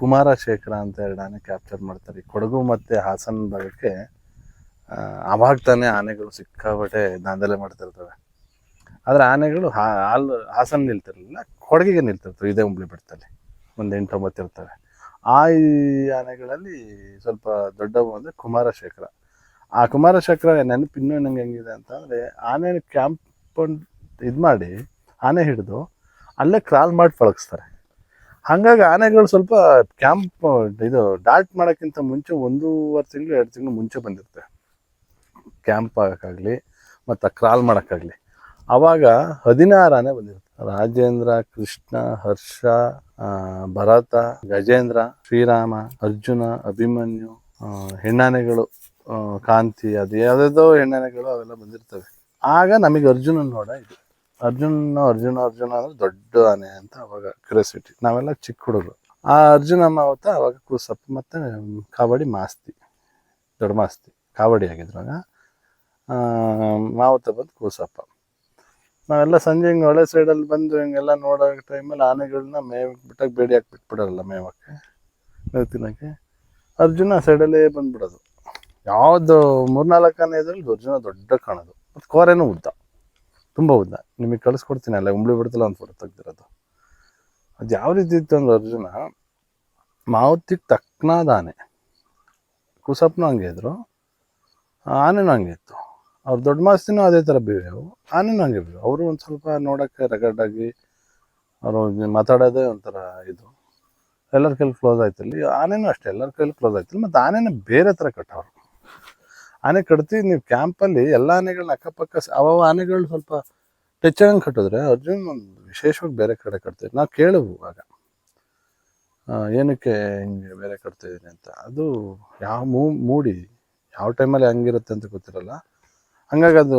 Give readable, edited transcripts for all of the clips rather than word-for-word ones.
ಕುಮಾರಶೇಖರ ಅಂತ 2 ಆನೆ ಕ್ಯಾಪ್ಚರ್ ಮಾಡ್ತಾರೆ. ಕೊಡಗು ಮತ್ತು ಹಾಸನ ಭಾಗಕ್ಕೆ ಅವಾಗ ತಾನೇ ಆನೆಗಳು ಸಿಕ್ಕಾಪಟ್ಟೆ ದಾಂಧಲೆ ಮಾಡ್ತಿರ್ತವೆ. ಆದರೆ ಆನೆಗಳು ಹಾಸನ ನಿಲ್ತಿರಲಿಲ್ಲ, ಕೊಡಗಿಗೆ ನಿಲ್ತಿರ್ತವೆ. ಇದೇ ಹುಬ್ಳಿ ಬೆಟ್ಟದಲ್ಲಿ ಒಂದು 8-9 ಇರ್ತವೆ. ಈ ಆನೆಗಳಲ್ಲಿ ಸ್ವಲ್ಪ ದೊಡ್ಡವು ಅಂದರೆ ಕುಮಾರಶೇಖರ. ಆ ಕುಮಾರಶೇಖರ ನೆನಪು ಇನ್ನೂ ನಂಗೆ ಹೆಂಗಿದೆ ಅಂತಂದರೆ, ಆನೆ ಕ್ಯಾಂಪ್ ಇದು ಮಾಡಿ ಆನೆ ಹಿಡಿದು ಅಲ್ಲೇ ಕ್ರಾಲ್ ಮಾಡಿ ಪಳಗಿಸ್ತಾರೆ. ಹಾಗಾಗಿ ಆನೆಗಳು ಸ್ವಲ್ಪ ಕ್ಯಾಂಪ್ ಇದು ಡಾಲ್ಟ್ ಮಾಡೋಕ್ಕಿಂತ ಮುಂಚೆ 1.5 ತಿಂಗಳು 2 ತಿಂಗಳು ಮುಂಚೆ ಬಂದಿರುತ್ತೆ ಕ್ಯಾಂಪ್ ಆಗೋಕ್ಕಾಗಲಿ ಮತ್ತು ಕ್ರಾಲ್ ಮಾಡೋಕ್ಕಾಗಲಿ. ಆವಾಗ 16 ಆನೆ ಬಂದಿರುತ್ತೆ. ರಾಜೇಂದ್ರ, ಕೃಷ್ಣ, ಹರ್ಷ, ಭರತ, ಗಜೇಂದ್ರ, ಶ್ರೀರಾಮ, ಅರ್ಜುನ, ಅಭಿಮನ್ಯು, ಹೆಣ್ಣಾನೆಗಳು, ಕಾಂತಿ, ಅದು ಯಾವುದಾದೋ ಹೆಣ್ಣಾನೆಗಳು ಅವೆಲ್ಲ ಬಂದಿರ್ತವೆ. ಆಗ ನಮಗೆ ಅರ್ಜುನನ ನೋಡ ಇದು ಅರ್ಜುನ ಅಂದ್ರೆ ದೊಡ್ಡ ಆನೆ ಅಂತ ಅವಾಗ ಕ್ಯೂರಿಯಾಸಿಟಿ. ನಾವೆಲ್ಲ ಚಿಕ್ಕ ಹುಡುಗರು. ಆ ಅರ್ಜುನ ಮಾವತ ಅವಾಗ ಕೂಸಪ್ಪ ಮತ್ತು ಕಾವಡಿ ಮಾಸ್ತಿ, ದೊಡ್ಡ ಮಾಸ್ತಿ ಕಾವಡಿ ಆಗಿದ್ರಾಗ ಮಾವತ ಬಂದು ಕೂಸಪ್ಪ. ನಾವೆಲ್ಲ ಸಂಜೆ ಹಿಂಗೆ ಹೊಳೆ ಸೈಡಲ್ಲಿ ಬಂದು ಹಿಂಗೆಲ್ಲ ನೋಡೋ ಟೈಮಲ್ಲಿ ಆನೆಗಳನ್ನ ಬಿಟ್ಟಾಗ ಬೇಡಿ ಹಾಕಿ ಬಿಟ್ಬಿಡೋಲ್ಲ ಮೇವಕ್ಕೆ, ಮೇವು ತಿನ್ನೋಕ್ಕೆ. ಅರ್ಜುನ ಸೈಡಲ್ಲೇ ಬಂದ್ಬಿಡೋದು. ಯಾವುದು 3-4 ಆನೆ ಇದ್ರಲ್ಲಿ ಅರ್ಜುನ ದೊಡ್ಡ ಕಾಣೋದು, ಮತ್ತು ಕೋರೆನೂ ಉದ್ದ, ತುಂಬ ಉದ್ದ. ನಿಮಗೆ ಕಳಿಸ್ಕೊಡ್ತೀನಿ ಅಲ್ಲ, ಹುಬ್ಳಿ ಬಿಡ್ತಲ್ಲ ಒಂದು ಫೋಟೋ ತೆಗ್ದಿರೋದು. ಅದು ಯಾವ ರೀತಿ ಇತ್ತು ಅಂದ್ರೆ, ಅರ್ಜುನ ಮಾವತಿಗೆ ತಕ್ಕನಾದ ಆನೆ. ಕುಸಪ್ಪನೂ ಹಂಗೆ ಇದ್ರು, ಆನೆನೂ ಹಂಗೆ ಇತ್ತು. ಅವ್ರು ದೊಡ್ಡ ಮಾಸ್ತಿನೂ ಅದೇ ಥರ ಬಿಹೇವು, ಆನೆನೂ ಹಂಗೆ ಬಿಹೇವು. ಅವರು ಒಂದು ಸ್ವಲ್ಪ ನೋಡೋಕ್ಕೆ ರಗಡ್ಡಾಗಿ, ಅವರು ಮಾತಾಡೋದೇ ಒಂಥರ ಇದು. ಎಲ್ಲರ ಕೈಲಿ ಕ್ಲೋಸ್ ಆಯ್ತಲ್ಲಿ. ಆನೆನೂ ಅಷ್ಟೇ, ಎಲ್ಲರ ಕೈಲಿ ಕ್ಲೋಸ್ ಆಯ್ತಲ್ಲಿ. ಮತ್ತು ಆನೆನ ಬೇರೆ ಥರ ಕಟ್ಟವ್ರು. ಆನೆ ಕಟ್ತೀವಿ ನೀವು ಕ್ಯಾಂಪಲ್ಲಿ ಎಲ್ಲ ಆನೆಗಳನ್ನ ಅಕ್ಕಪಕ್ಕ ಆನೆಗಳು ಸ್ವಲ್ಪ ಟೆಚ್ಚಂಗೆ ಕಟ್ಟಿದ್ರೆ, ಅರ್ಜುನ್ ಒಂದು ವಿಶೇಷವಾಗಿ ಬೇರೆ ಕಡೆ ಕಟ್ತೀವಿ. ನಾವು ಕೇಳುವು ಆಗ ಏನಕ್ಕೆ ಹಿಂಗೆ ಬೇರೆ ಕಟ್ತಿದ್ದೀನಿ ಅಂತ. ಅದು ಯಾವ ಮೂಡಿ ಯಾವ ಟೈಮಲ್ಲಿ ಹಂಗಿರುತ್ತೆ ಅಂತ ಗೊತ್ತಿರಲ್ಲ. ಹಂಗಾಗಿ ಅದು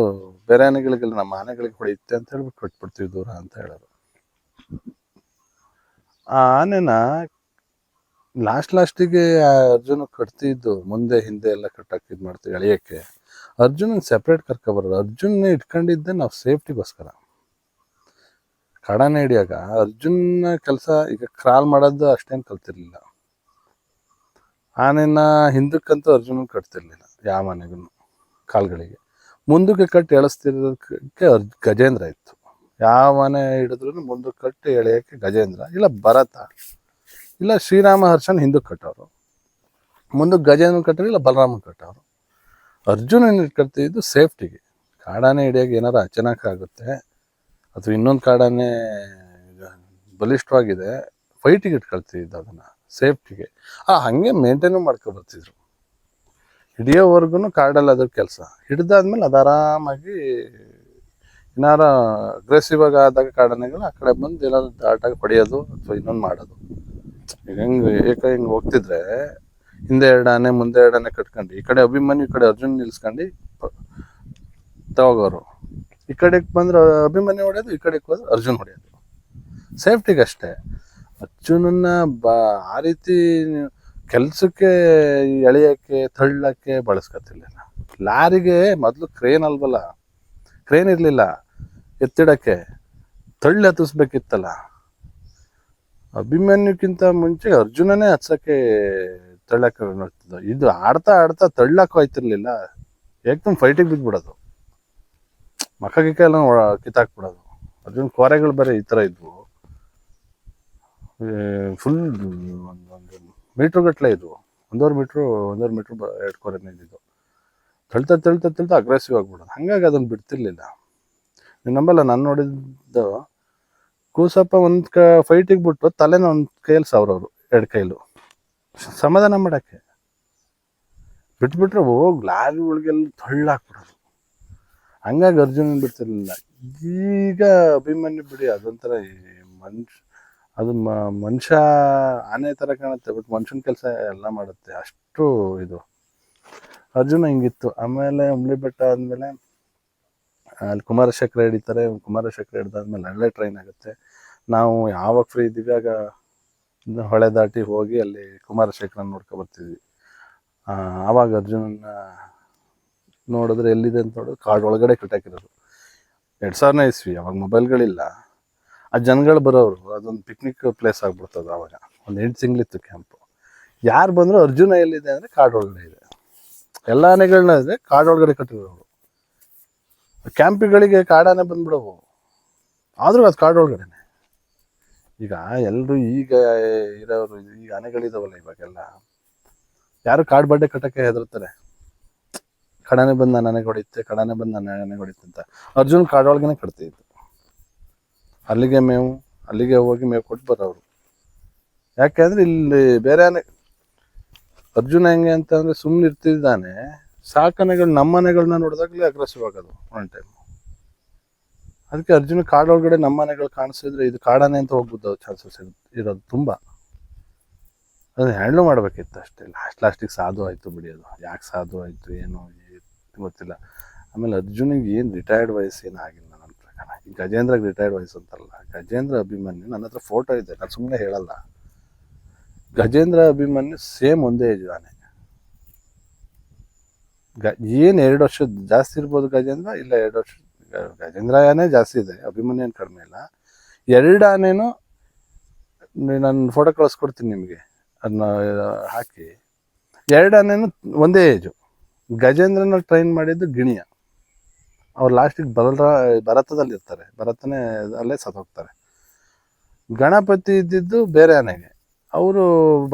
ಬೇರೆ ಆನೆಗಳಿಗೆಲ್ಲ ನಮ್ಮ ಆನೆಗಳಿಗೆ ಹೊಡೆಯುತ್ತೆ ಅಂತ ಹೇಳ್ಬಿಟ್ಟು ಕಟ್ಬಿಡ್ತೀವಿ ದೂರ ಅಂತ ಹೇಳೋರು. ಆ ಆನೆನ ಲಾಸ್ಟಿಗೆ ಅರ್ಜುನ ಕಟ್ತಿದ್ದು, ಮುಂದೆ ಹಿಂದೆ ಎಲ್ಲ ಕಟ್ಟಕ್ಕೆ ಇದು ಮಾಡ್ತೀವಿ ಎಳೆಯೋಕ್ಕೆ. ಅರ್ಜುನನ್ ಸೆಪ್ರೇಟ್ ಕರ್ಕೊಬರೋದು. ಅರ್ಜುನ ಇಟ್ಕೊಂಡಿದ್ದೆ ನಾವು ಸೇಫ್ಟಿಗೋಸ್ಕರ. ಕಾಡಾನೆ ಹಿಡಿಯಾಗ ಅರ್ಜುನ ಕೆಲಸ ಈಗ ಕ್ರಾಲ್ ಮಾಡೋದು ಅಷ್ಟೇನು ಕಲ್ತಿರ್ಲಿಲ್ಲ. ಆನೆನ ಹಿಂದಕ್ಕಂತೂ ಅರ್ಜುನ ಕಟ್ತಿರ್ಲಿಲ್ಲ ಯಾವ ಆನೆಗೂ. ಕಾಲ್ಗಳಿಗೆ ಮುಂದಕ್ಕೆ ಕಟ್ಟಿ ಎಳಿಸ್ತಿರೋದಕ್ಕೆ ಗಜೇಂದ್ರ ಇತ್ತು. ಯಾವ ಆನೆ ಹಿಡಿದ್ರು ಮುಂದಕ್ಕೆ ಕಟ್ಟಿ ಎಳೆಯೋಕ್ಕೆ ಗಜೇಂದ್ರ, ಇಲ್ಲ ಭರತ, ಇಲ್ಲ ಶ್ರೀರಾಮ, ಹರ್ಷನ್ ಹಿಂದಕ್ಕೆ ಕಟ್ಟೋರು. ಮುಂದಕ್ಕೆ ಗಜೇಂದ್ರ ಕಟ್ಟೋರು, ಇಲ್ಲ ಬಲರಾಮನ್ ಕಟ್ಟೋರು. ಅರ್ಜುನ ಕಟ್ತಿದ್ದು ಸೇಫ್ಟಿಗೆ. ಕಾಡಾನೆ ಹಿಡಿಯೋಕೆ ಏನಾರು ಅಚಾನಕ್ ಆಗುತ್ತೆ, ಅಥವಾ ಇನ್ನೊಂದು ಕಾಡಾನೆ ಬಲಿಷ್ಠವಾಗಿದೆ, ಫೈಟಿಗೆ ಇಟ್ಕೊಳ್ತಿದ್ದು ಅದನ್ನು ಸೇಫ್ಟಿಗೆ. ಹಾಗೆ ಮೇಂಟೈನು ಮಾಡ್ಕೊಬರ್ತಿದ್ರು ಹಿಡಿಯೋವರೆಗೂ. ಕಾಡಲ್ಲಿ ಅದ್ರ ಕೆಲಸ. ಹಿಡ್ದಾದ್ಮೇಲೆ ಅದು ಆರಾಮಾಗಿ ಏನಾರ ಅಗ್ರೆಸಿವ್ ಆಗಿ ಆದಾಗ ಕಾಡಾನೆಗಳು ಆ ಕಡೆ ಬಂದು ಏನಾದ್ರು ದಾಟಾಗಿ ಹೊಡೆಯೋದು ಅಥವಾ ಇನ್ನೊಂದು ಮಾಡೋದು. ಈಗ ಹಿಂಗೆ ಹೋಗ್ತಿದ್ರೆ ಹಿಂದೆ 2 ಆನೆ ಮುಂದೆ 2 ಆನೆ ಕಟ್ಕೊಂಡು, ಈ ಕಡೆ ಅಭಿಮನ್ಯು, ಈ ಕಡೆ ಅರ್ಜುನ್ ನಿಲ್ಸ್ಕೊಂಡು ತಗೋರು. ಈ ಕಡೆಗೆ ಬಂದ್ರೆ ಅಭಿಮನ್ಯು ಹೊಡೆಯೋದು, ಈ ಕಡೆಗೆ ಹೋದ್ರೆ ಅರ್ಜುನ್ ಹೊಡೆಯೋದು. ಸೇಫ್ಟಿಗೆ ಅಷ್ಟೇ. ಅರ್ಜುನನ್ನ ಆ ರೀತಿ ಕೆಲಸಕ್ಕೆ ಎಳೆಯೋಕ್ಕೆ ತಳ್ಳಕ್ಕೆ ಬಳಸ್ಕೊತಿರ್ಲಿಲ್ಲ. ಲಾರಿಗೆ ಮೊದಲು ಕ್ರೇನ್ ಅಲ್ವಲ್ಲ, ಕ್ರೇನ್ ಇರಲಿಲ್ಲ ಎತ್ತಿಡಕ್ಕೆ, ತಳ್ಳಿ ಹತ್ತಿಸ್ಬೇಕಿತ್ತಲ್ಲ. ಅಭಿಮನ್ಯುಕ್ಕಿಂತ ಮುಂಚೆ ಅರ್ಜುನನೇ ಹತ್ಸಕ್ಕೆ ತಳ್ಳಕ್ಕೆ ನೋಡ್ತಿದ್ದ. ಇದು ಆಡ್ತಾ ತಳ್ಳಕ್ಕೆ ಹೋಯ್ತಿರ್ಲಿಲ್ಲ, ಏಕದಮ್ ಫೈಟಿಗೆ ಬಿದ್ದುಬಿಡೋದು, ಮಕ್ಕ ಗಿಕ್ಕ ಎಲ್ಲ ಕಿತ್ತಾಕ್ಬಿಡೋದು. ಅರ್ಜುನ್ ಕೋರೆಗಳು ಬೇರೆ ಈ ಥರ ಇದ್ವು, ಫುಲ್ ಒಂದು ಮೀಟ್ರ್ ಗಟ್ಟಲೆ ಇದ್ವು. 1.5 ಮೀಟ್ರ್ 2 ಕೋರೆನೇ ಇದ್ದಿದ್ದು. ತಳ್ತಾ ಅಗ್ರೆಸಿವ್ ಆಗಿಬಿಡೋದು. ಹಾಗಾಗಿ ಅದನ್ನು ಬಿಡ್ತಿರ್ಲಿಲ್ಲ. ನೀವು ನಂಬಲ್ಲ, ನಾನು ನೋಡಿದ್ದು ಕೂಸಪ್ಪ ಒಂದು ಫೈಟಿಗೆ ಬಿಟ್ಟು ತಲೆನ ಒಂದು ಕೈಯಲ್ಲಿ ಸಾವಿರವರು 2 ಕೈಲು ಸಮಾಧಾನ ಮಾಡೋಕ್ಕೆ ಬಿಟ್ಬಿಟ್ರೆ ಹೋಗಿ ಲಾರಿಗಳಿಗೆಲ್ಲ ತಳ್ಳಾಕ್ಬಿಡೋದು. ಹಂಗಾಗಿ ಅರ್ಜುನ ಬಿಡ್ತಿರ್ಲಿಲ್ಲ. ಈಗ ಅಭಿಮನ್ಯು ಬಿಡಿ, ಅದೊಂಥರ ಅದು ಮನುಷ್ಯ ಆನೆ ಥರ ಕಾಣುತ್ತೆ, ಬಟ್ ಮನುಷ್ಯನ ಕೆಲಸ ಎಲ್ಲ ಮಾಡುತ್ತೆ, ಅಷ್ಟು ಇದು. ಅರ್ಜುನ ಹಿಂಗಿತ್ತು. ಆಮೇಲೆ ಹುಬ್ಳಿ ಬೆಟ್ಟ ಆದಮೇಲೆ ಅಲ್ಲಿ ಕುಮಾರಶೇಖರ ಹಿಡಿತಾರೆ. ಕುಮಾರಶೇಖರ ಹಿಡ್ದಾದ್ಮೇಲೆ ಅಲ್ಲೇ ಟ್ರೈನ್ ಆಗುತ್ತೆ. ನಾವು ಯಾವಾಗ ಫ್ರೀ ಇದ್ದೀವಿ ಆಗ ಹೊಳೆ ದಾಟಿ ಹೋಗಿ ಅಲ್ಲಿ ಕುಮಾರಶೇಖರನ ನೋಡ್ಕೊಬರ್ತಿದ್ವಿ. ಆವಾಗ ಅರ್ಜುನನ್ನ ನೋಡಿದ್ರೆ ಎಲ್ಲಿದೆ ಅಂತ ನೋಡಿದ್ರೆ ಕಾಡು ಒಳಗಡೆ ಕಟ್ಟಾಕಿರೋದು. 2000ನೇ ಇಸ್ವಿ, ಅವಾಗ ಮೊಬೈಲ್ಗಳಿಲ್ಲ. ಆ ಜನಗಳು ಬರೋರು, ಅದೊಂದು ಪಿಕ್ನಿಕ್ ಪ್ಲೇಸ್ ಆಗ್ಬಿಡ್ತದೆ. ಆವಾಗ ಒಂದು 8 ತಿಂಗಳಿತ್ತು ಕ್ಯಾಂಪು. ಯಾರು ಬಂದರೂ ಅರ್ಜುನ ಎಲ್ಲಿದೆ ಅಂದರೆ ಕಾಡೊಳಗಡೆ ಇದೆ. ಎಲ್ಲ ಆನೆಗಳನ್ನ ಇದೆ ಕಾಡೊಳಗಡೆ ಕಟ್ಟಿರೋರು. ಕ್ಯಾಂಪಿಗಳಿಗೆ ಕಾಡಾನೆ ಬಂದ್ಬಿಡವು, ಆದರೂ ಅದು ಕಾಡೊಳಗಡೆನೆ. ಈಗ ಎಲ್ಲರೂ ಈಗ ಇರೋರು, ಈಗ ಆನೆಗಳಿದಾವಲ್ಲ ಇವಾಗೆಲ್ಲ, ಯಾರು ಕಾಡು ಬಡ್ಡೆ ಕಟ್ಟಕ್ಕೆ ಹೆದರ್ತಾರೆ. ಕಡಾನೆ ಬಂದು ನಾನು ಆನೆಗೆ ಹೊಡಿತೆ, ಕಡಾನೆ ಬಂದು ನಾನು ಆನೆಗೆ ಹೊಡಿತೆ ಅಂತ. ಅರ್ಜುನ್ ಕಾಡೊಳಗನೆ ಕಟ್ತಿದ್ದು. ಅಲ್ಲಿಗೆ ಮೇವು, ಅಲ್ಲಿಗೆ ಹೋಗಿ ಮೇವು ಕೊಟ್ಟು ಬರೋರು. ಯಾಕೆಂದ್ರೆ ಇಲ್ಲಿ ಬೇರೆ ಆನೆ, ಅರ್ಜುನ ಹೆಂಗೆ ಅಂತ ಅಂದ್ರೆ ಸುಮ್ಮನೆ ಇರ್ತಿದ್ದಾನೆ, ಸಾಕನೆಗಳು ನಮ್ಮನೆಗಳನ್ನ ನೋಡಿದಾಗಲೇ ಅಗ್ರೆಸಿವ್ ಆಗೋದು ಒನ್ ಟೈಮ್. ಅದಕ್ಕೆ ಅರ್ಜುನ ಕಾಡೊಳಗಡೆ ನಮ್ಮನೆಗಳು ಕಾಣಿಸಿದ್ರೆ ಇದು ಕಾಡಾನೆ ಅಂತ ಹೋಗ್ಬೋದು ಚಾನ್ಸಸ್ ಇರೋದು ತುಂಬ. ಅದನ್ನ ಹ್ಯಾಂಡ್ಲ್ ಮಾಡ್ಬೇಕಿತ್ತು ಅಷ್ಟೇ. ಲಾಸ್ಟಿಗೆ ಸಾಧು ಆಯಿತು ಬಿಡಿ. ಅದು ಯಾಕೆ ಸಾಧು ಆಯಿತು ಏನೋ ಗೊತ್ತಿಲ್ಲ. ಆಮೇಲೆ ಅರ್ಜುನಿಗೆ ಏನು ರಿಟೈರ್ಡ್ ವಯಸ್ಸು ಏನೂ ಆಗಿಲ್ಲ ನನ್ನ ಪ್ರಕಾರ. ಈ ಗಜೇಂದ್ರಗೆ ರಿಟೈರ್ಡ್ ವಯಸ್ಸು ಅಂತಲ್ಲ, ಗಜೇಂದ್ರ ಅಭಿಮನ್ಯು ನನ್ನ ಹತ್ರ ಫೋಟೋ ಇದೆ, ನಾನು ಸುಮ್ಮನೆ ಹೇಳಲ್ಲ. ಗಜೇಂದ್ರ ಅಭಿಮನ್ಯು ಸೇಮ್ ಒಂದೇ ಏಜ್ ಆನೆ. ಏನು 2 ವರ್ಷ ಜಾಸ್ತಿ ಇರ್ಬೋದು ಗಜೇಂದ್ರ, ಇಲ್ಲ 2 ವರ್ಷ. ಗಜೇಂದ್ರ ಆನೆ ಜಾಸ್ತಿ ಇದೆ, ಅಭಿಮನ್ಯು ಏನು ಕಡಿಮೆ ಇಲ್ಲ. 2 ಆನೆನೂ ನಾನು ಫೋಟೋ ಕಳಿಸ್ಕೊಡ್ತೀನಿ ನಿಮಗೆ, ಅದನ್ನ ಹಾಕಿ. 2 ಆನೆನೂ ಒಂದೇ ಏಜು. ಗಜೇಂದ್ರನ ಟ್ರೈನ್ ಮಾಡಿದ್ದು ಗಿಣಿಯ. ಅವ್ರು ಲಾಸ್ಟಿಗೆ ಭರತದಲ್ಲಿ ಇರ್ತಾರೆ, ಭರತನೇ ಅಲ್ಲೇ ಸತ್ತೋಗ್ತಾರೆ. ಗಣಪತಿ ಇದ್ದಿದ್ದು ಬೇರೆ ಆನೆಗೆ. ಅವರು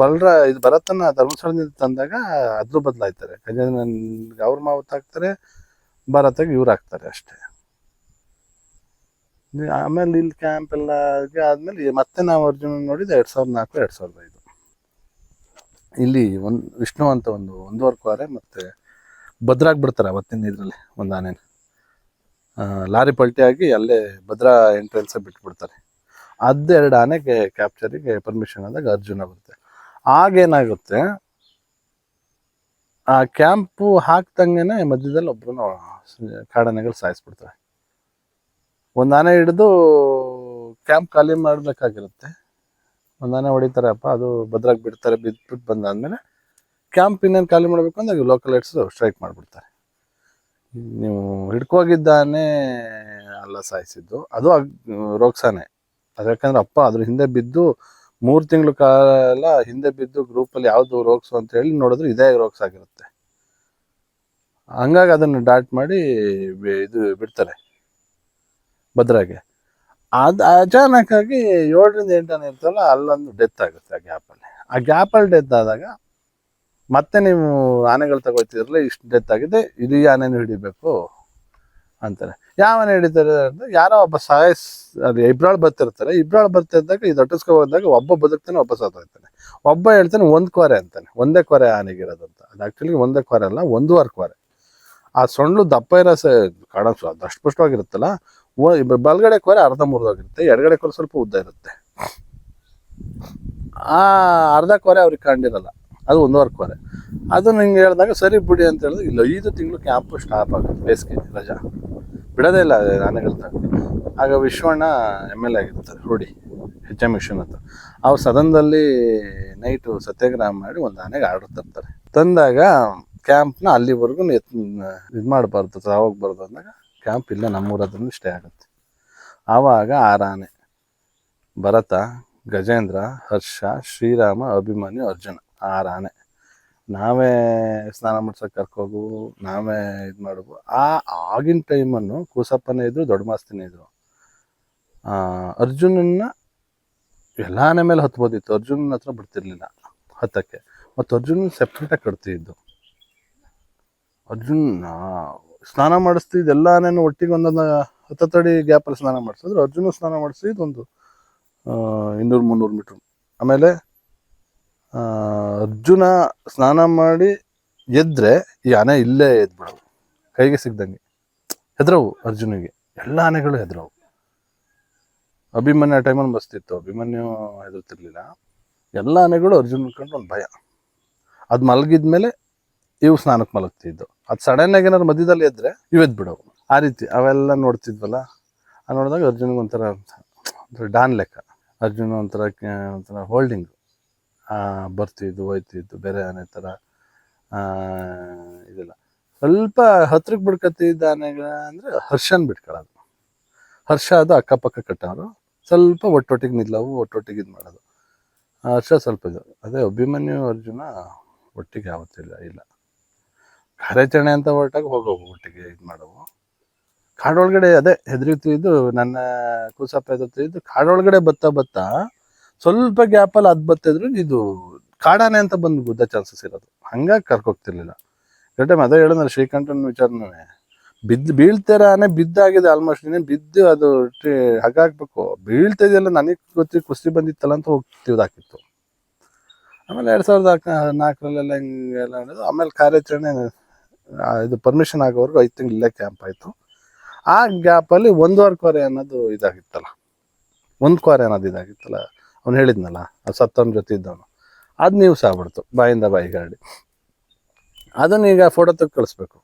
ಇದು ಭರತನ ಧರ್ಮಸ್ಥಳದಿಂದ ತಂದಾಗ ಅದ್ರ ಬದಲಾಯ್ತಾರೆ. ಗಜೇಂದ್ರನ್ಗೆ ಅವ್ರ ಮಾವತ್ ಹಾಕ್ತಾರೆ, ಭರತಗೆ ಇವ್ರು ಹಾಕ್ತಾರೆ ಅಷ್ಟೇ. ಆಮೇಲೆ ಇಲ್ಲಿ ಕ್ಯಾಂಪ್ ಎಲ್ಲ ಆದ್ಮೇಲೆ ಮತ್ತೆ ನಾವು ಅರ್ಜುನ ನೋಡಿದ್ದು 2004 2005. ಇಲ್ಲಿ ವಿಷ್ಣು ಅಂತ 1.5 ಕ್ವಾರೆ ಮತ್ತೆ ಭದ್ರಾಗಿ ಬಿಡ್ತಾರೆ ಅವತ್ತಿನ ಇದರಲ್ಲಿ. ಒಂದು ಆನೆ ಲಾರಿ ಪಲ್ಟಿ ಆಗಿ ಅಲ್ಲೇ ಭದ್ರಾ ಎಂಟ್ರೆನ್ಸ್ ಬಿಟ್ಬಿಡ್ತಾರೆ. ಅದು 2 ಆನೆಗೆ ಕ್ಯಾಪ್ಚರಿಗೆ ಪರ್ಮಿಷನ್ ಆದಾಗ ಅರ್ಜುನ ಬರುತ್ತೆ. ಆಗೇನಾಗುತ್ತೆ, ಆ ಕ್ಯಾಂಪು ಹಾಕ್ದಂಗೆನೆ ಮಧ್ಯದಲ್ಲಿ ಒಬ್ರು ಕಾಡಾನೆಗಳು ಸಾಯಿಸ್ಬಿಡ್ತಾರೆ. ಒಂದು ಆನೆ ಹಿಡಿದು ಕ್ಯಾಂಪ್ ಖಾಲಿ ಮಾಡಬೇಕಾಗಿರುತ್ತೆ. ಒಂದು ಆನೆ ಹೊಡಿತಾರಪ್ಪ, ಅದು ಭದ್ರಾಗಿ ಬಿಡ್ತಾರೆ. ಬಿಟ್ಬಿಟ್ಟು ಬಂದಾದ್ಮೇಲೆ ಕ್ಯಾಂಪ್ ಇನ್ನೇನು ಖಾಲಿ ಮಾಡಬೇಕು ಅಂದಾಗ ಲೋಕಲ್ ಏಡ್ಸ್ ಸ್ಟ್ರೈಕ್ ಮಾಡಿಬಿಡ್ತಾರೆ. ನೀವು ಹಿಡ್ಕೋಗಿದ್ದಾನೆ ಅಲ್ಲ ಸಾಯಿಸಿದ್ದು, ಅದು ರೋಕ್ಸಾನೆ. ಅದು ಯಾಕಂದ್ರೆ ಅಪ್ಪ ಅದ್ರ ಹಿಂದೆ ಬಿದ್ದು 3 ತಿಂಗಳ ಕಾಲ ಹಿಂದೆ ಬಿದ್ದು ಗ್ರೂಪಲ್ಲಿ ಯಾವುದು ರೋಗ್ಸು ಅಂತ ಹೇಳಿ ನೋಡಿದ್ರೆ ಇದೇ ರೋಗ್ಸ್ ಆಗಿರುತ್ತೆ. ಹಂಗಾಗಿ ಅದನ್ನು ಡಾಟ್ ಮಾಡಿ ಇದು ಬಿಡ್ತಾರೆ ಭದ್ರಾಗೆ. ಅದು ಅಚಾನಕ್ ಆಗಿ 7ರಿಂದ 8 ಆನೆ ಇರ್ತಲ್ಲ, ಅಲ್ಲೊಂದು ಡೆತ್ ಆಗುತ್ತೆ ಆ ಗ್ಯಾಪಲ್ಲಿ. ಆ ಗ್ಯಾಪಲ್ಲಿ ಡೆತ್ ಆದಾಗ ಮತ್ತೆ ನೀವು ಆನೆಗಳು ತಗೋತಿದ್ರಲ್ಲ, ಇಷ್ಟು ಡೆತ್ ಆಗಿದೆ, ಇದು ಈ ಆನೆನೂ ಹಿಡಿಬೇಕು ಅಂತಾರೆ. ಯಾವ ಆನೆ ಹಿಡಿತಾರೆ ಅಂದರೆ ಯಾರೋ ಒಬ್ಬ ಅದು ಇಬ್ರಾಳು ಬರ್ತಿರ್ತಾರೆ. ಇಬ್ರಾಳು ಬರ್ತಿದ್ದಾಗ ಇದು ಅಟ್ಟಿಸ್ಕೊ ಹೋದಾಗ ಒಬ್ಬ ಬದುಕ್ತಾನೆ, ಒಬ್ಬ ಸತ್ತೋಗ್ತಾನೆ. ಒಬ್ಬ ಹೇಳ್ತಾನೆ 1 ಕ್ವಾರೆ ಅಂತಾನೆ, ಒಂದೇ ಕ್ವಾರೆ ಆನೆಗಿರೋದಂತ. ಅದು ಆ್ಯಕ್ಚುಲಿ ಒಂದೇ ಕ್ವಾರೆ ಅಲ್ಲ, 1.5 ಕ್ವಾರೆ. ಆ ಸೊಳ್ಳು ದಪ್ಪ ಇರೋ ಕಾಣಿಸು ಅದು ಅಷ್ಟು ಪುಷ್ಟವಾಗಿರುತ್ತಲ್ಲ, ಬಲಗಡೆ ಕ್ವಾರೆ ಅರ್ಧ ಮುರಿದೋಗಿರುತ್ತೆ, ಎಡಗಡೆ ಕ್ವಾರೆ ಸ್ವಲ್ಪ ಉದ್ದ ಇರುತ್ತೆ. ಆ ಅರ್ಧ ಕ್ವಾರೆ ಅವ್ರಿಗೆ ಕಂಡಿರಲ್ಲ, ಅದು 1.5 ಕ್ವಾರೆ. ಅದನ್ನು ಹಿಂಗೆ ಹೇಳಿದಾಗ ಸರಿ ಬಿಡಿ ಅಂತ ಹೇಳಿದ್ರೆ, ಇಲ್ಲ 5 ತಿಂಗಳು ಕ್ಯಾಂಪು ಸ್ಟಾಪ್ ಆಗುತ್ತೆ, ಬೇಸಿಗೆ ರಜಾ ಬಿಡೋದೇ ಇಲ್ಲ ಆನೆಗಳು ತಗೊಂಡು. ಆಗ ವಿಶ್ವಣ್ಣ MLA ಆಗಿರ್ತಾರೆ, ರೂಢಿ HM ವಿಶ್ವನಾಥ್. ಅವ್ರು ಸದನದಲ್ಲಿ ನೈಟು ಸತ್ಯಾಗ್ರಹ ಮಾಡಿ ಒಂದು ಆನೆಗೆ ಆರ್ಡರ್ ತರ್ತಾರೆ. ತಂದಾಗ ಕ್ಯಾಂಪ್ನ ಅಲ್ಲಿವರೆಗೂ ಇದು ಮಾಡಬಾರ್ದು, ಹೋಗ್ಬಾರ್ದು ಅಂದಾಗ ಕ್ಯಾಂಪ್ ಇಲ್ಲ ನಮ್ಮೂರದ್ರೂ ಸ್ಟೇ ಆಗುತ್ತೆ. ಆವಾಗ 6 ಆನೆ, ಭರತ, ಗಜೇಂದ್ರ, ಹರ್ಷ, ಶ್ರೀರಾಮ, ಅಭಿಮನ್ಯು, ಅರ್ಜುನ, 6 ಆನೆ. ನಾವೇ ಸ್ನಾನ ಮಾಡ್ಸೋಕೆ ಕರ್ಕೋಗು, ನಾವೇ ಇದು ಮಾಡೋದು. ಆಗಿನ ಟೈಮನ್ನು ಕೂಸಪ್ಪನೇ ಇದ್ರು, ದೊಡ್ಡ ಮಾಸ್ತಿನೇ ಇದ್ರು. ಅರ್ಜುನನ್ನ ಎಲ್ಲ ಆನೆ ಮೇಲೆ ಹತ್ಬೋದಿತ್ತು, ಅರ್ಜುನನ ಹತ್ರ ಬಿಡ್ತಿರ್ಲಿಲ್ಲ ಹತ್ತಕ್ಕೆ. ಮತ್ತು ಅರ್ಜುನ ಸೆಪ್ರೇಟಾಗಿ ಕಟ್ತಿದ್ದು. ಅರ್ಜುನ್ ಸ್ನಾನ ಮಾಡಿಸ್ತಿದ್ದು ಎಲ್ಲ ಆನೆನೂ ಒಟ್ಟಿಗೆ ಒಂದೊಂದು 10 ಅಡಿ ಗ್ಯಾಪಲ್ಲಿ ಸ್ನಾನ ಮಾಡಿಸಿದ್ರು. ಅರ್ಜುನ ಸ್ನಾನ ಮಾಡಿಸಿದ್ದು ಒಂದು 200-300 ಮೀಟ್ರ್. ಆಮೇಲೆ ಅರ್ಜುನ ಸ್ನಾನ ಮಾಡಿ ಎದ್ರೆ ಈ ಆನೆ ಇಲ್ಲೇ ಎದ್ಬಿಡವು, ಕೈಗೆ ಸಿಗ್ದಂಗೆ ಹೆದ್ರವು. ಅರ್ಜುನಿಗೆ ಎಲ್ಲ ಆನೆಗಳು ಹೆದ್ರವು. ಅಭಿಮನ್ಯು ಆ ಟೈಮಲ್ಲಿ ಬಸ್ತಿತ್ತು, ಅಭಿಮನ್ಯು ಹೆದರ್ತಿರ್ಲಿಲ್ಲ. ಎಲ್ಲ ಆನೆಗಳು ಅರ್ಜುನ ಕಂಡು ಒಂದು ಭಯ. ಅದು ಮಲಗಿದ್ಮೇಲೆ ಇವು ಸ್ನಾನಕ್ಕೆ ಮಲಗ್ತಿದ್ದು. ಅದು ಸಡನ್ನಾಗಿ ಏನಾದ್ರು ಮಧ್ಯದಲ್ಲಿ ಎದ್ರೆ ಇವೆದ್ದು ಬಿಡವು. ಆ ರೀತಿ ಅವೆಲ್ಲ ನೋಡ್ತಿದ್ವಲ್ಲ. ನೋಡಿದಾಗ ಅರ್ಜುನಿಗೆ ಒಂಥರ ಡಾನ್ ಲೆಕ್ಕ. ಅರ್ಜುನ ಒಂಥರ ಹೋಲ್ಡಿಂಗು, ಬರ್ತಿದ್ದು ಹೋಯ್ತಿದ್ದು, ಬೇರೆ ಆನೆ ಥರ ಇದೆಲ್ಲ. ಸ್ವಲ್ಪ ಹತ್ರಕ್ಕೆ ಬಿಡ್ಕತ್ತಿದ್ದ ಆನೆಗಳ ಅಂದರೆ ಹರ್ಷನ್ ಬಿಟ್ಕೊಳ್ಳೋದು. ಹರ್ಷ ಅದು ಅಕ್ಕಪಕ್ಕ ಕಟ್ಟೋರು, ಸ್ವಲ್ಪ ಒಟ್ಟೊಟ್ಟಿಗೆ ನಿಲ್ಲವು, ಒಟ್ಟೊಟ್ಟಿಗೆ ಇದು ಮಾಡೋದು. ವರ್ಷ ಸ್ವಲ್ಪ ಇದು ಅದೇ ಅಭಿಮನ್ಯು ಅರ್ಜುನ ಒಟ್ಟಿಗೆ ಯಾವತ್ತಿಲ್ಲ ಇಲ್ಲ. ಕಾರ್ಯಾಚರಣೆ ಅಂತ ಹೊರಟಾಗ ಹೋಗೋವು ಒಟ್ಟಿಗೆ ಇದು ಮಾಡೋವು. ಕಾಡೊಳಗಡೆ ಅದೇ ಹೆದರಿತಿದ್ದು ನನ್ನ ಕೂಸಪ್ಪ ಹೆದರ್ತಿದ್ದು ಕಾಡೊಳಗಡೆ ಬತ್ತಾ ಸ್ವಲ್ಪ ಗ್ಯಾಪಲ್ಲಿ ಅದು ಬತ್ತಿದ್ರು ಇದು ಕಾಡಾನೆ ಅಂತ ಬಂದು ಗುದ್ದ ಚಾನ್ಸಸ್ ಇರೋದು. ಹಂಗಾಗಿ ಕರ್ಕೋಗ್ತಿರ್ಲಿಲ್ಲ. ಕರೆಕ್ಟ್ ಅದೇ ಹೇಳಿದ್ರೆ ಶ್ರೀಕಂಠನ ವಿಚಾರನೂ ಬೀಳ್ತಾರ ಆನೆ ಬಿದ್ದಾಗಿದೆ ಆಲ್ಮೋಸ್ಟ್. ಇನ್ನೇನು ಬಿದ್ದು ಅದು ಹಾಗಾಕ್ಬೇಕು ಬೀಳ್ತಿದೆಯಲ್ಲ. ನನಗೆ ಗೊತ್ತಿ ಕುಸ್ತಿ ಬಂದಿತ್ತಲ್ಲ ಅಂತ ಹೋಗ್ತಿದಾಕಿತ್ತು. ಆಮೇಲೆ 2004 ಹಿಂಗೆಲ್ಲ ನಡೆದು ಆಮೇಲೆ ಕಾರ್ಯಾಚರಣೆ ಇದು ಪರ್ಮಿಷನ್ ಆಗೋವರೆಗೂ 5 ತಿಂಗಳು ಇಲ್ಲೇ ಕ್ಯಾಂಪ್ ಆಯಿತು. ಆ ಗ್ಯಾಪಲ್ಲಿ 1 ಕ್ವಾರೆ ಅನ್ನೋದು ಇದಾಗಿತ್ತಲ್ಲ, 1 ಕ್ವಾರೆ ಅನ್ನೋದು ಇದಾಗಿತ್ತಲ್ಲ. ಅವ್ನು ಹೇಳಿದ್ನಲ್ಲ ಸತ್ತವನ ಜೊತೆ ಇದ್ದವನು, ಅದು ನ್ಯೂಸ್ ಆಗ್ಬಿಡ್ತು ಬಾಯಿಂದ ಬಾಯಿಗಾಡಿ. ಅದನ್ನ ಈಗ ಫೋಟೋ ತೆಗೆದು ಕಳಿಸ್ಬೇಕು.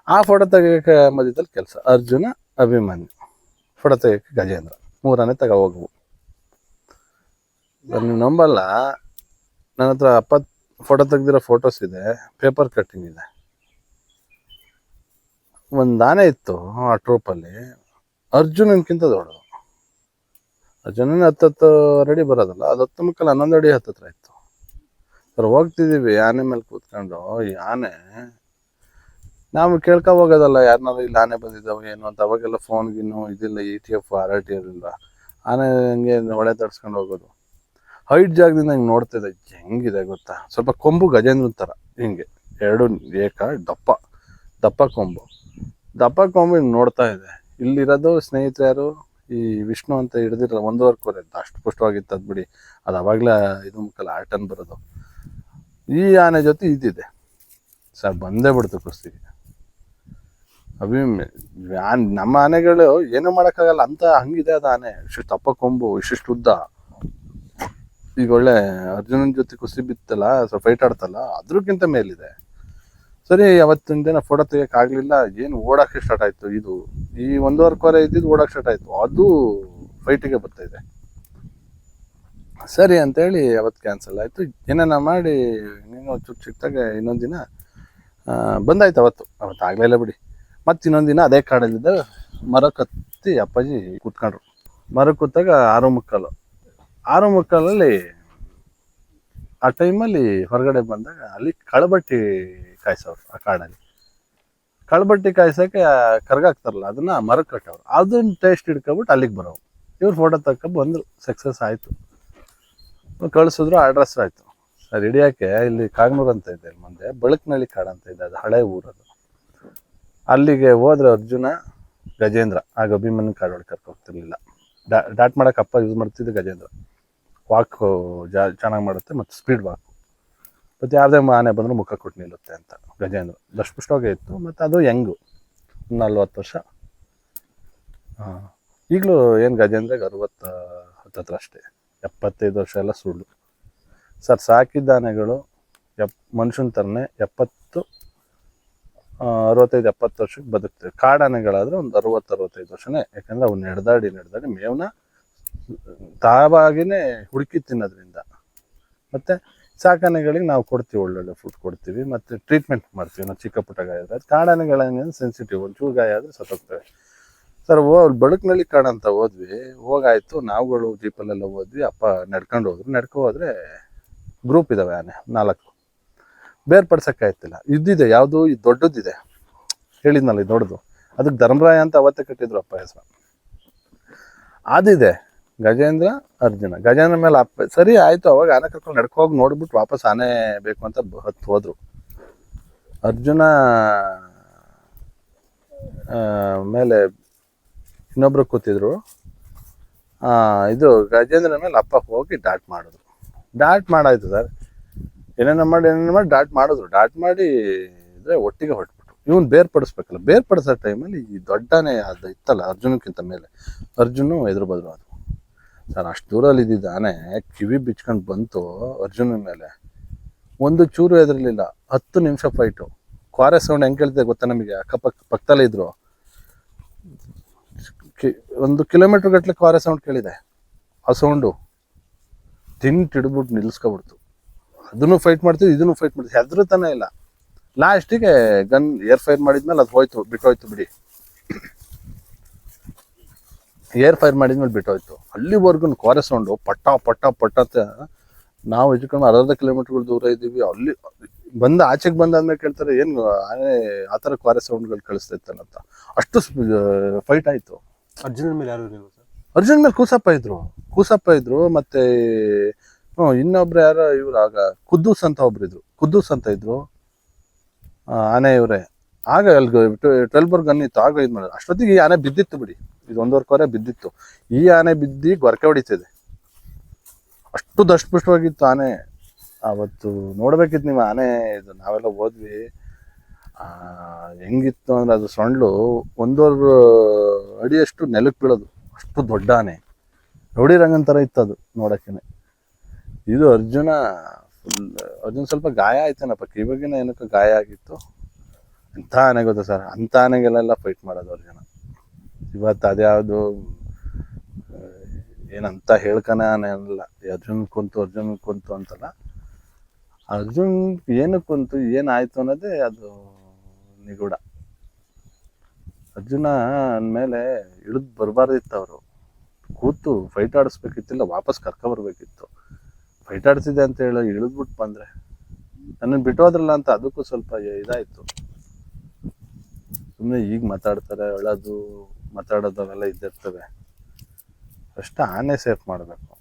ಆ ಫೋಟೋ ತೆಗಿಯೋಕೆ ಮಧ್ಯದಲ್ಲಿ ಕೆಲಸ ಅರ್ಜುನ ಅಭಿಮನ್ಯು, ಫೋಟೋ ತೆಗಿಯೋಕೆ ಗಜೇಂದ್ರ, 3 ಆನೆ ತಗೋ ಹೋಗ್ವು. ನೀವು ನಂಬಲ್ಲ, ನನ್ನ ಹತ್ರ ಫೋಟೋ ತೆಗ್ದಿರೋ ಫೋಟೋಸ್ ಇದೆ, ಪೇಪರ್ ಕಟ್ಟಿಂಗ್ ಇದೆ. ಒಂದು ಆನೆ ಇತ್ತು ಆ ಟ್ರೂಪಲ್ಲಿ, ಅರ್ಜುನನ್ಕಿಂತ ದೊಡ್ಡದು. ಅರ್ಜುನನ 10 ಅಡಿ ಬರೋದಲ್ಲ, ಅದು 10 ಮುಕ್ಕಲ್ 11 ಅಡಿ ಹತ್ತತ್ರ ಇತ್ತು. ಸರ್ ಹೋಗ್ತಿದ್ದೀವಿ ಆನೆ ಮೇಲೆ ಕೂತ್ಕೊಂಡು, ಈ ಆನೆ ನಾವು ಕೇಳ್ಕೊ ಹೋಗೋದಲ್ಲ ಯಾರನ್ನಾರು ಇಲ್ಲಿ ಆನೆ ಬಂದಿದ್ದಾವೆ ಏನು ಅಂತ. ಅವಾಗೆಲ್ಲ ಫೋನ್ಗಿನ್ನು ಇದಿಲ್ಲ, ETF RRT ಇರಲಿಲ್ಲ. ಆನೆ ಹಂಗೆ ಹೊಳೆ ತಡ್ಸ್ಕೊಂಡು ಹೋಗೋದು. ಹೈಟ್ ಜಾಗದಿಂದ ಹಿಂಗೆ ನೋಡ್ತಿದ್ದೆ, ಹೆಂಗಿದೆ ಗೊತ್ತಾ, ಸ್ವಲ್ಪ ಕೊಂಬು ಗಜೇಂದ್ರನ ಥರ ಹಿಂಗೆ 2 ದಪ್ಪ ಕೊಂಬು ಹಿಂಗೆ ನೋಡ್ತಾ ಇದೆ. ಇಲ್ಲಿರೋದು ಸ್ನೇಹಿತರು ಯಾರು, ಈ ವಿಷ್ಣು ಅಂತ ಹಿಡ್ದಿರಲ್ಲ 1 ಕ್ವಾರೆ ಅಷ್ಟು ಪುಷ್ಟವಾಗಿತ್ತು ಅದು ಬಿಡಿ. ಅದು ಅವಾಗಲೇ ಇದು ಮುಕ್ಕಲ್ಲ ಆಟನ್ ಬರೋದು. ಈ ಆನೆ ಜೊತೆ ಇದ್ದಿದೆ ಸರ್, ಬಂದೇ ಬಿಡ್ತು ಕುಸ್ತಿಗೆ. ನಮ್ಮ ಆನೆಗಳು ಏನೂ ಮಾಡೋಕ್ಕಾಗಲ್ಲ ಅಂತ ಹಂಗಿದೆ ಅದು ಆನೆ. ಇಷ್ಟು ದಪ್ಪ ಕೊಂಬು, ಇಷ್ಟಿಷ್ಟು ಉದ್ದ. ಈಗ ಒಳ್ಳೆ ಅರ್ಜುನನ ಜೊತೆ ಕುಸ್ತಿ ಬಿತ್ತಲ್ಲ, ಸ್ವಲ್ಪ ಫೈಟ್ ಆಡ್ತಲ್ಲ, ಅದ್ರಕ್ಕಿಂತ ಮೇಲಿದೆ. ಸರಿ, ಅವತ್ತಿನ ದಿನ ಫೋಟೋ ತೆಗಿಯೋಕ್ಕಾಗಲಿಲ್ಲ. ಏನು ಓಡೋಕ್ಕೆ ಸ್ಟಾರ್ಟ್ ಆಯಿತು. ಇದು ಈ 1 ಕ್ವಾರೆ ಇದ್ದಿದ್ದು ಓಡೋಕ್ಕೆ ಸ್ಟಾರ್ಟ್ ಆಯಿತು. ಅದು ಫೈಟಿಗೆ ಬರ್ತಾಯಿದೆ. ಸರಿ ಅಂತೇಳಿ ಅವತ್ತು ಕ್ಯಾನ್ಸಲ್ ಆಯಿತು. ಏನೇನ ಮಾಡಿ ಇನ್ನೇನೋ ಚಿಕ್ಕದಾಗ ಇನ್ನೊಂದು ದಿನ ಬಂದಾಯ್ತು. ಅವತ್ತು ಆಗಲಿಲ್ಲ ಬಿಡಿ. ಮತ್ತು ಇನ್ನೊಂದು ದಿನ ಅದೇ ಕಾಡಲ್ಲಿದ್ದ ಮರ ಕತ್ತಿ ಅಪ್ಪಾಜಿ ಕೂತ್ಕೊಂಡ್ರು. ಮರ ಕೂತಾಗ 6:15 ಆ ಟೈಮಲ್ಲಿ ಹೊರಗಡೆ ಬಂದಾಗ ಅಲ್ಲಿ ಕಳಬಟ್ಟಿ ಕಾಯಿಸೋರು. ಆ ಕಾಡಲ್ಲಿ ಕಳಬಟ್ಟಿ ಕಾಯಿಸೋಕೆ ಕರ್ಗಾಕ್ತಾರಲ್ಲ, ಅದನ್ನ ಮರಕ್ಕೆ ಕಟ್ಟೋರು. ಅದನ್ನ ಟೇಸ್ಟ್ ಹಿಡ್ಕೊಬಿಟ್ಟು ಅಲ್ಲಿಗೆ ಬರೋರು. ಇವ್ರು ಫೋಟೋ ತಕ್ಕ ಬಂದರು, ಸಕ್ಸಸ್ ಆಯಿತು. ಕಳಿಸಿದ್ರು, ಅಡ್ರೆಸ್ ಆಯಿತು. ಸರ್ ಹಿಡಿಯೋಕ್ಕೆ ಇಲ್ಲಿ ಕಾಗನೂರು ಅಂತ ಇದೆ, ಇಲ್ಲಿ ಮುಂದೆ ಬೆಳಕಿನಳ್ಳಿ ಕಾಡು ಅಂತ ಇದೆ, ಅದು ಹಳೆ ಊರದು. ಅಲ್ಲಿಗೆ ಹೋದ್ರೆ ಅರ್ಜುನ ಗಜೇಂದ್ರ, ಆಗ ಅಭಿಮನ್ಯು ಕಾಡೊಳಗೆ ಕರ್ಕೋಗ್ತಿರ್ಲಿಲ್ಲ. ಡಾಟ್ ಮಾಡೋಕೆ ಅಪ್ಪ ಯೂಸ್ ಮಾಡ್ತಿದ್ದು ಗಜೇಂದ್ರ. ವಾಕ್ ಚೆನ್ನಾಗಿ ಮಾಡುತ್ತೆ ಮತ್ತು ಸ್ಪೀಡ್ ವಾಕು. ಮತ್ತು ಯಾವುದೇ ಆನೆ ಬಂದರೂ ಮುಖ ಕೊಟ್ಟು ನಿಲ್ಲುತ್ತೆ ಅಂತ ಗಜೇಂದ್ರ ದಷ್ಟಪುಷ್ಟವಾಗೇ ಇತ್ತು. ಮತ್ತು ಅದು ಯಂಗು, 40 ವರ್ಷ. ಈಗಲೂ ಏನು ಗಜೇಂದ್ರಗೆ 60 ಹತ್ತತ್ರ ಅಷ್ಟೇ, 75 ವರ್ಷ ಎಲ್ಲ ಸುಳ್ಳು ಸರ್. ಸಾಕಿದ್ದ ಆನೆಗಳು ಮನುಷ್ಯನ ಥರನೇ 65 70 ವರ್ಷಕ್ಕೆ ಬದುಕ್ತವೆ. ಕಾಡಾನೆಗಳಾದರೆ ಒಂದು 60-65 ವರ್ಷನೇ. ಯಾಕಂದರೆ ಅವು ನಡೆದಾಡಿ ಮೇವನ್ನ ತಾವಾಗಿನೇ ಹುಡುಕಿ ತಿನ್ನೋದ್ರಿಂದ. ಮತ್ತು ಸಾಕಾನೆಗಳಿಗೆ ನಾವು ಕೊಡ್ತೀವಿ, ಒಳ್ಳೊಳ್ಳೆ ಫುಡ್ ಕೊಡ್ತೀವಿ, ಮತ್ತು ಟ್ರೀಟ್ಮೆಂಟ್ ಮಾಡ್ತೀವಿ. ನಾವು ಚಿಕ್ಕ ಪುಟ್ಟ ಗಾಯ ಆದರೆ. ಕಾಡಾನೆಗಳೇನು ಸೆನ್ಸಿಟಿವ್, ಒಂಚೂರು ಗಾಯ ಆದರೆ ಸತ್ತೋಗ್ತವೆ ಸರ್. ಬೆಳಕಿನಲ್ಲಿ ಕಾಡಂತ ಹೋದ್ವಿ, ಹೋಗಾಯ್ತು. ನಾವುಗಳು ಜೀಪಲ್ಲೆಲ್ಲ ಹೋದ್ವಿ. ಅಪ್ಪ ನಡ್ಕೊಂಡು ಹೋದ್ರೆ ಗ್ರೂಪ್ ಇದ್ದಾವೆ ಆನೆ 4. ಬೇರ್ಪಡ್ಸೋಕ್ಕಾಯ್ತಿಲ್ಲ. ಇದ್ದಿದೆ ಯಾವುದು ಇದು ದೊಡ್ಡದಿದೆ, ಹೇಳಿದ್ನಲ್ಲ ಇದು ದೊಡ್ಡದು. ಅದಕ್ಕೆ ಧರ್ಮರಾಯ ಅಂತ ಅವತ್ತೇ ಕಟ್ಟಿದ್ರು ಅಪ್ಪ ಹೆಸರು. ಅದಿದೆ ಗಜೇಂದ್ರ ಅರ್ಜುನ. ಗಜೇಂದ್ರ ಮೇಲೆ ಅಪ್ಪ ಸರಿ ಆಯಿತು. ಅವಾಗ ಆನೆ ಕರ್ಕೊಂಡು ನಡ್ಕೋಗಿ ನೋಡ್ಬಿಟ್ಟು ವಾಪಸ್ ಆನೆ ಬೇಕು ಅಂತ ಹತ್ತು ಹೋದ್ರು. ಅರ್ಜುನ ಮೇಲೆ ಇನ್ನೊಬ್ರು ಕೂತಿದ್ರು. ಇದು ಗಜೇಂದ್ರ ಮೇಲೆ ಅಪ್ಪ ಹೋಗಿ ಡಾಟ್ ಮಾಡಿದ್ರು. ಡಾಟ್ ಮಾಡಾಯ್ತು ಸರ್, ಏನೇನೋ ಮಾಡಿ ಡಾಟ್ ಮಾಡಿದ್ರು. ಡಾಟ್ ಮಾಡಿ ಇದ್ರೆ ಒಟ್ಟಿಗೆ ಹೊಟ್ಬಿಟ್ರು. ಇವನು ಬೇರ್ಪಡಿಸ್ಬೇಕಲ್ಲ, ಬೇರ್ಪಡಿಸೋ ಟೈಮಲ್ಲಿ ಈ ದೊಡ್ಡನೇ ಅದು ಇತ್ತಲ್ಲ ಅರ್ಜುನಕ್ಕಿಂತ ಮೇಲೆ, ಅರ್ಜುನು ಎದುರು ಬದ್ರು. ಅದು ಸರ್ ಅಷ್ಟು ದೂರಲ್ಲಿ ಇದ್ದಿದ್ದ ಆನೆ ಕಿವಿ ಬಿಚ್ಕೊಂಡು ಬಂತು ಅರ್ಜುನ ಮೇಲೆ. ಒಂದು ಚೂರು ಎದುರಲಿಲ್ಲ. 10 ನಿಮಿಷ ಫೈಟು. ಕ್ವಾರೆ ಸೌಂಡ್ ಹೆಂಗೆ ಕೇಳ್ತಿದೆ ಗೊತ್ತಾ ನಮಗೆ? ಪಕ್ಕದಲ್ಲೇ ಇದ್ರು. 1 ಕಿಲೋಮೀಟ್ರ್ ಗಟ್ಟಲೆ ಕ್ವಾರೆ ಸೌಂಡ್ ಕೇಳಿದೆ. ಆ ಸೌಂಡು ಹಿಡಿದ್ಬಿಟ್ಟು ನಿಲ್ಲಿಸ್ಕೊಬಿಡ್ತು. ಅದನ್ನು ಫೈಟ್ ಮಾಡ್ತೀವಿ, ಇದನ್ನು ಫೈಟ್ ಮಾಡ್ತೀವಿ, ಹೆದರ್ತಾನೆ ಇಲ್ಲ. ಲಾಸ್ಟಿಗೆ ಗನ್ ಏರ್ ಫೈರ್ ಮಾಡಿದ್ಮೇಲೆ ಅದು ಬಿಟ್ಟೋಯ್ತು ಬಿಡಿ. ಏರ್ ಫೈರ್ ಮಾಡಿದ್ಮೇಲೆ ಬಿಟ್ಟೋಯ್ತು. ಅಲ್ಲಿವರೆಗೂ ಕೋರೆ ಸೌಂಡು ಪಟ್ಟ ಪಟ್ಟ ಪಟ್ಟ ಅಂತ. ನಾವು ಹೆಚ್ಚು ಅರ್ಧ ಕಿಲೋಮೀಟರ್ಗಳು ದೂರ ಇದ್ದೀವಿ. ಅಲ್ಲಿ ಬಂದು ಆಚೆಗೆ ಬಂದಾದ್ಮೇಲೆ ಕೇಳ್ತಾರೆ ಏನು ಆನೆ ಆ ಥರ ಕೋರೆ ಸೌಂಡ್ಗಳು ಕಳಿಸ್ತೈತಲ್ಲ ಅಂತ. ಅಷ್ಟು ಫೈಟ್ ಆಯಿತು. ಅರ್ಜುನನ ಮೇಲೆ ಯಾರು ಇರಲಿಲ್ಲ ಸರ್? ಅರ್ಜುನ್ ಮೇಲೆ ಕೂಸಪ್ಪ ಇದ್ರು ಮತ್ತೆ ಇನ್ನೊಬ್ರು ಯಾರೋ ಇವ್ರು ಆಗ ಕುದ್ದೂಸ್ ಅಂತ ಕುದ್ದೂಸ್ ಅಂತ ಇದ್ರು ಆನೆ ಇವರೇ. ಆಗ ಅಲ್ಲಿ 12 ಗನ್ ಇತ್ತು. ಆಗ ಇದು ಮಾಡೋದು ಅಷ್ಟೊತ್ತಿಗೆ ಈ ಆನೆ ಬಿದ್ದಿತ್ತು ಬಿಡಿ. ಇದು 1.5 ಕೋರೆ ಬಿದ್ದಿತ್ತು. ಈ ಆನೆ ಬಿದ್ದು ಗೊರಕೆ ಹೊಡಿತಿದೆ. ಅಷ್ಟು ದಷ್ಟಪುಷ್ಟವಾಗಿತ್ತು ಆನೆ. ಅವತ್ತು ನೋಡ್ಬೇಕಿತ್ತು ನೀವು ಆನೆ. ಇದು ನಾವೆಲ್ಲ ಹೋದ್ವಿ. ಹೆಂಗಿತ್ತು ಅಂದ್ರೆ ಅದು ಸೊಂಡ್ಲು 1.5 ಅಡಿಯಷ್ಟು ನೆಲಕ್ಕೆ ಬೀಳೋದು. ಅಷ್ಟು ದೊಡ್ಡ ಆನೆ. ರೌಡಿ ರಂಗನ್ ಥರ ಇತ್ತು ಅದು ನೋಡೋಕ್ಕೇನೆ. ಇದು ಅರ್ಜುನ್ ಸ್ವಲ್ಪ ಗಾಯ ಆಯ್ತಾನಪ್ಪ, ಕಿವಿಗಿನ ಏನಕ್ಕೆ ಗಾಯ ಆಗಿತ್ತು. ಎಂಥ ಆನೆ ಗೊತ್ತಾ ಸರ್, ಅಂಥ ಆನೆಗೆಲ್ಲ ಫೈಟ್ ಮಾಡೋದು ಅರ್ಜುನ. ಇವತ್ತು ಅದ್ಯಾವುದು ಏನಂತ ಹೇಳ್ಕನ ಆನೆ ಅನ್ನಲ್ಲ. ಅರ್ಜುನ್ ಕುಂತು ಅಂತಲ್ಲ, ಅರ್ಜುನ್ ಏನಕ್ಕೆ ಕುಂತು ಏನಾಯ್ತು ಅನ್ನೋದೇ ಅದು ನಿಗೂಢ. ಅರ್ಜುನ ಅಂದಮೇಲೆ ಇಳಿದು ಬರಬಾರ್ದಿತ್ತು. ಅವರು ಕೂತು ಫೈಟ್ ಆಡಿಸ್ಬೇಕಿತ್ತಿಲ್ಲ, ವಾಪಸ್ ಕರ್ಕೊಬರ್ಬೇಕಿತ್ತು. ಫೈಟ್ ಆಡ್ತಿದ್ದೆ ಅಂತ ಹೇಳಿ ಇಳಿದ್ಬಿಟ್ಟು ಬಂದರೆ ನನ್ನನ್ನು ಬಿಟ್ಟೋದ್ರಲ್ಲ ಅಂತ ಅದಕ್ಕೂ ಸ್ವಲ್ಪ ಇದಾಯಿತು. ಸುಮ್ಮನೆ ಈಗ ಮಾತಾಡ್ತಾರೆ, ಮಾತಾಡೋದು ಅವೆಲ್ಲ ಇದ್ದಿರ್ತವೆ. ಫಸ್ಟ್ ಆನೆ ಸೇಫ್ ಮಾಡಬೇಕು.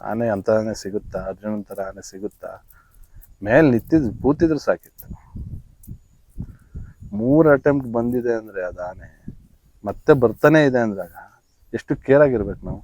ಆನೆ ಅಂಥ ಆನೆ ಸಿಗುತ್ತಾ? ಅರ್ಜುನನ್ ಥರ ಆನೆ ಸಿಗುತ್ತಾ? ಮೇಲೆ ಕೂತಿದ್ರು ಸಾಕಿತ್ತು. 3 ಅಟೆಂಪ್ಟ್ ಬಂದಿದೆ ಅಂದರೆ ಅದು ಆನೆ ಮತ್ತೆ ಬರ್ತಾನೆ ಇದೆ ಅಂದಾಗ ಎಷ್ಟು ಕೇರ್ ಆಗಿರ್ಬೇಕು ನಾವು.